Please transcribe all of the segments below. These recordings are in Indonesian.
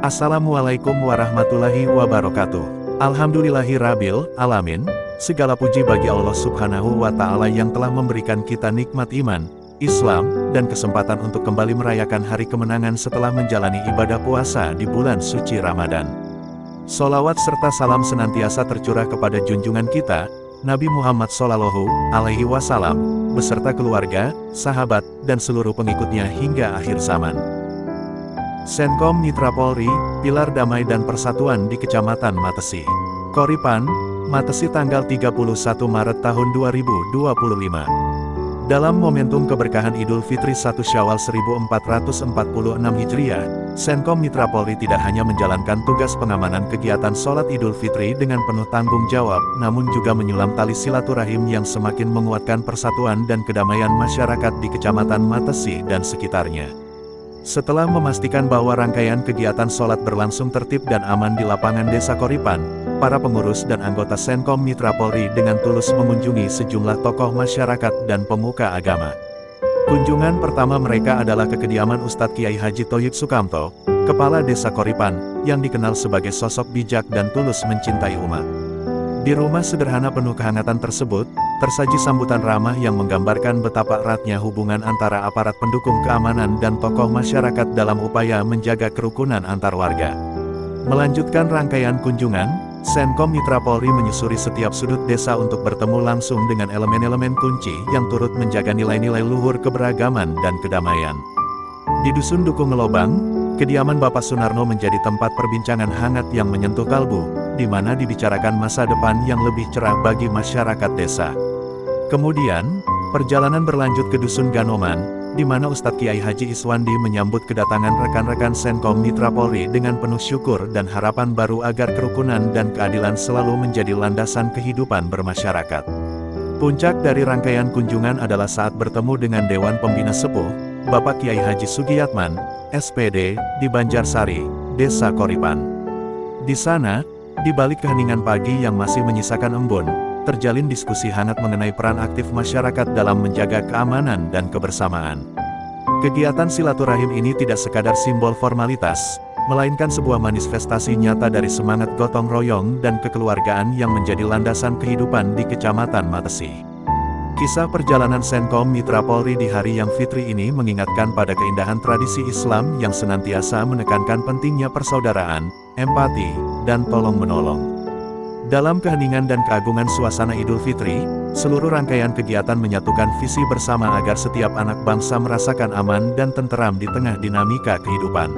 Assalamualaikum warahmatullahi wabarakatuh. Alhamdulillahirabbil alamin. Segala puji bagi Allah Subhanahu wa Ta'ala yang telah memberikan kita nikmat iman, Islam, dan kesempatan untuk kembali merayakan hari kemenangan setelah menjalani ibadah puasa di bulan suci Ramadan. Sholawat serta salam senantiasa tercurah kepada junjungan kita, Nabi Muhammad SAW, beserta keluarga, sahabat, dan seluruh pengikutnya hingga akhir zaman. Senkom Mitra Polri, Pilar Damai dan Persatuan di Kecamatan Matesi, Koripan, Matesi tanggal 31 Maret tahun 2025. Dalam momentum keberkahan Idul Fitri 1 Syawal 1446 Hijriah, Senkom Mitra Polri tidak hanya menjalankan tugas pengamanan kegiatan sholat Idul Fitri dengan penuh tanggung jawab, namun juga menyulam tali silaturahim yang semakin menguatkan persatuan dan kedamaian masyarakat di Kecamatan Matesi dan sekitarnya. Setelah memastikan bahwa rangkaian kegiatan sholat berlangsung tertib dan aman di lapangan Desa Koripan, para pengurus dan anggota Senkom Mitra Polri dengan tulus mengunjungi sejumlah tokoh masyarakat dan pemuka agama. Kunjungan pertama mereka adalah ke kediaman Ustadz Kiai Haji Thoyib Sukamto, Kepala Desa Koripan, yang dikenal sebagai sosok bijak dan tulus mencintai umat. Di rumah sederhana penuh kehangatan tersebut, tersaji sambutan ramah yang menggambarkan betapa eratnya hubungan antara aparat pendukung keamanan dan tokoh masyarakat dalam upaya menjaga kerukunan antar warga. Melanjutkan rangkaian kunjungan, Senkom Mitra Polri menyusuri setiap sudut desa untuk bertemu langsung dengan elemen-elemen kunci yang turut menjaga nilai-nilai luhur keberagaman dan kedamaian. Di Dusun Dukung Ngelobang, kediaman Bapak Sunarno menjadi tempat perbincangan hangat yang menyentuh kalbu, di mana dibicarakan masa depan yang lebih cerah bagi masyarakat desa. Kemudian, perjalanan berlanjut ke Dusun Ganoman, di mana Ustadz Kiai Haji Iswandi menyambut kedatangan rekan-rekan Senkom Mitra Polri dengan penuh syukur dan harapan baru agar kerukunan dan keadilan selalu menjadi landasan kehidupan bermasyarakat. Puncak dari rangkaian kunjungan adalah saat bertemu dengan Dewan Pembina Sepuh, Bapak Kiai Haji Sugiyatman, SPD, di Banjarsari, Desa Koripan. Di sana, di balik keheningan pagi yang masih menyisakan embun, terjalin diskusi hangat mengenai peran aktif masyarakat dalam menjaga keamanan dan kebersamaan. Kegiatan silaturahim ini tidak sekadar simbol formalitas, melainkan sebuah manifestasi nyata dari semangat gotong royong dan kekeluargaan yang menjadi landasan kehidupan di Kecamatan Matesi. Kisah perjalanan Senkom Mitra Polri di hari yang fitri ini mengingatkan pada keindahan tradisi Islam yang senantiasa menekankan pentingnya persaudaraan, empati, dan tolong-menolong. Dalam keheningan dan keagungan suasana Idul Fitri, seluruh rangkaian kegiatan menyatukan visi bersama agar setiap anak bangsa merasakan aman dan tenteram di tengah dinamika kehidupan.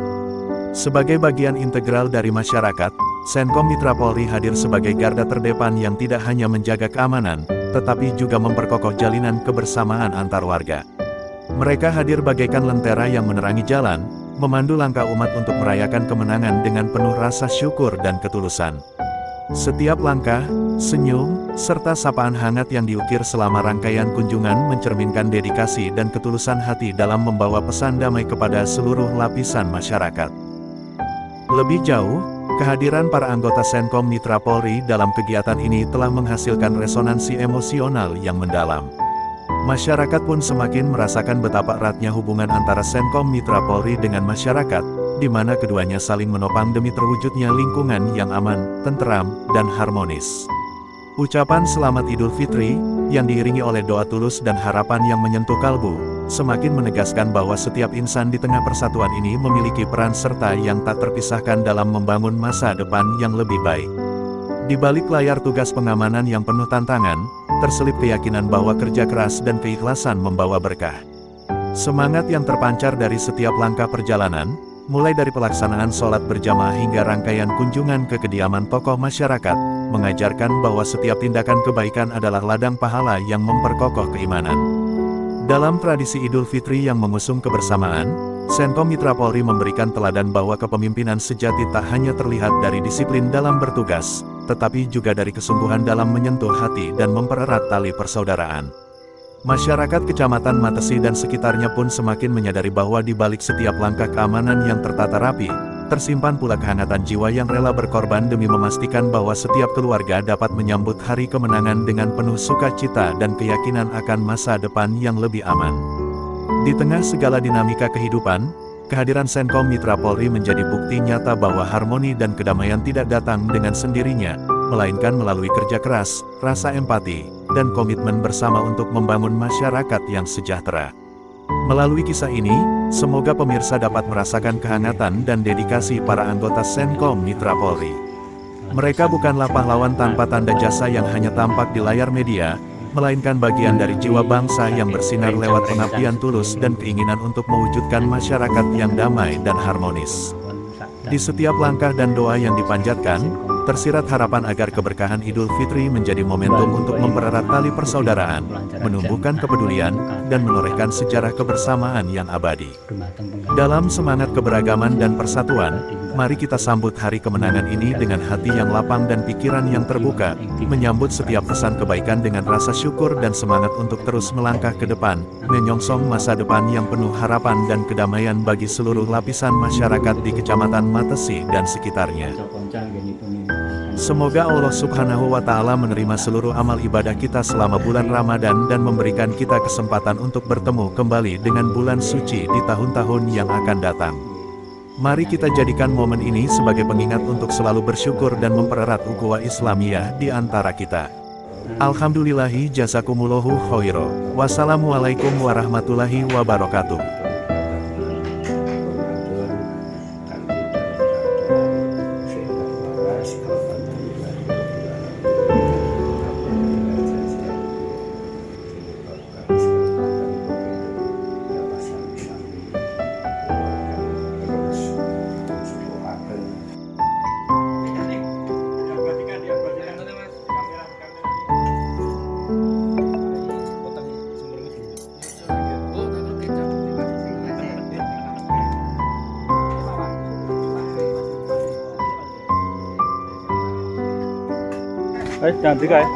Sebagai bagian integral dari masyarakat, Senkom Mitra Polri hadir sebagai garda terdepan yang tidak hanya menjaga keamanan, tetapi juga memperkokoh jalinan kebersamaan antar warga. Mereka hadir bagaikan lentera yang menerangi jalan, memandu langkah umat untuk merayakan kemenangan dengan penuh rasa syukur dan ketulusan. Setiap langkah, senyum, serta sapaan hangat yang diukir selama rangkaian kunjungan mencerminkan dedikasi dan ketulusan hati dalam membawa pesan damai kepada seluruh lapisan masyarakat. Lebih jauh, kehadiran para anggota Senkom Mitra Polri dalam kegiatan ini telah menghasilkan resonansi emosional yang mendalam. Masyarakat pun semakin merasakan betapa eratnya hubungan antara Senkom Mitra Polri dengan masyarakat, di mana keduanya saling menopang demi terwujudnya lingkungan yang aman, tenteram, dan harmonis. Ucapan selamat Idul Fitri, yang diiringi oleh doa tulus dan harapan yang menyentuh kalbu, semakin menegaskan bahwa setiap insan di tengah persatuan ini memiliki peran serta yang tak terpisahkan dalam membangun masa depan yang lebih baik. Di balik layar tugas pengamanan yang penuh tantangan, terselip keyakinan bahwa kerja keras dan keikhlasan membawa berkah. Semangat yang terpancar dari setiap langkah perjalanan, mulai dari pelaksanaan sholat berjamaah hingga rangkaian kunjungan ke kediaman tokoh masyarakat, mengajarkan bahwa setiap tindakan kebaikan adalah ladang pahala yang memperkokoh keimanan. Dalam tradisi Idul Fitri yang mengusung kebersamaan, Senkom Mitra Polri memberikan teladan bahwa kepemimpinan sejati tak hanya terlihat dari disiplin dalam bertugas, tetapi juga dari kesungguhan dalam menyentuh hati dan mempererat tali persaudaraan. Masyarakat Kecamatan Matesi dan sekitarnya pun semakin menyadari bahwa di balik setiap langkah keamanan yang tertata rapi, tersimpan pula kehangatan jiwa yang rela berkorban demi memastikan bahwa setiap keluarga dapat menyambut hari kemenangan dengan penuh sukacita dan keyakinan akan masa depan yang lebih aman. Di tengah segala dinamika kehidupan, Kehadiran Senkom Mitra Polri menjadi bukti nyata bahwa harmoni dan kedamaian tidak datang dengan sendirinya, melainkan melalui kerja keras, rasa empati, dan komitmen bersama untuk membangun masyarakat yang sejahtera. Melalui kisah ini, semoga pemirsa dapat merasakan kehangatan dan dedikasi para anggota Senkom Mitra Polri. Mereka bukanlah pahlawan tanpa tanda jasa yang hanya tampak di layar media, melainkan bagian dari jiwa bangsa yang bersinar lewat pengabdian tulus dan keinginan untuk mewujudkan masyarakat yang damai dan harmonis. Di setiap langkah dan doa yang dipanjatkan, tersirat harapan agar keberkahan Idul Fitri menjadi momentum untuk mempererat tali persaudaraan, menumbuhkan kepedulian, dan menorehkan sejarah kebersamaan yang abadi. Dalam semangat keberagaman dan persatuan, mari kita sambut hari kemenangan ini dengan hati yang lapang dan pikiran yang terbuka, menyambut setiap pesan kebaikan dengan rasa syukur dan semangat untuk terus melangkah ke depan, menyongsong masa depan yang penuh harapan dan kedamaian bagi seluruh lapisan masyarakat di Kecamatan Matesi dan sekitarnya. Semoga Allah Subhanahu wa Ta'ala menerima seluruh amal ibadah kita selama bulan Ramadan dan memberikan kita kesempatan untuk bertemu kembali dengan bulan suci di tahun-tahun yang akan datang. Mari kita jadikan momen ini sebagai pengingat untuk selalu bersyukur dan mempererat ukhuwah Islamiyah di antara kita. Alhamdulillahi jazakumullahu khairo. Wassalamualaikum warahmatullahi wabarakatuh. Jangan tiga ya.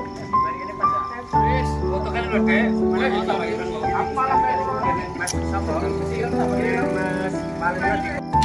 Mas.